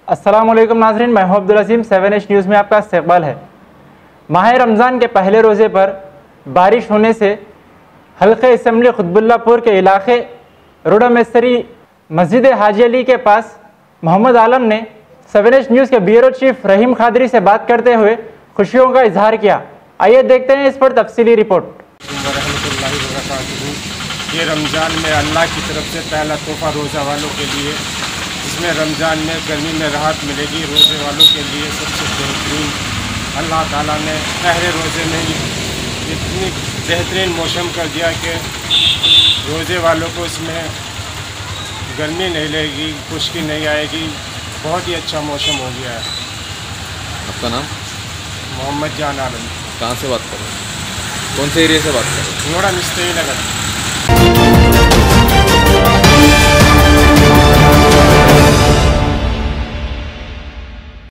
अस्सलामुअलैकुम नाज़रीन, मैं हूं अब्दुल अज़ीम। 7H न्यूज़ में आपका इस्तकबाल है। माह रमज़ान के पहले रोज़े पर बारिश होने से हल्के असम्बली खुतबुल्लापुर के इलाके रोड़ा मिस्त्री मस्जिद हाजी अली के पास मोहम्मद आलम ने 7H न्यूज़ के ब्यूरो चीफ रहीम खादरी से बात करते हुए खुशियों का इजहार किया। आइए देखते हैं इस पर तफसीली रिपोर्ट। ये रमज़ान में अल्लाह की तरफ से पहला तोहफ़ा रोज़ा वालों के लिए, इसमें रमज़ान में गर्मी में राहत मिलेगी। रोज़े वालों के लिए सबसे बेहतरीन अल्लाह ताला ने पहले रोज़े में ही इतनी बेहतरीन मौसम कर दिया कि रोज़े वालों को इसमें गर्मी नहीं लगेगी, खुश्की नहीं आएगी। बहुत ही अच्छा मौसम हो गया है। आपका नाम? मोहम्मद जान आलम। कहाँ से बात कर रहे हैं? कौन से एरिया से बात कर रहे हैं? रोड़ा मिस्त्री नगर।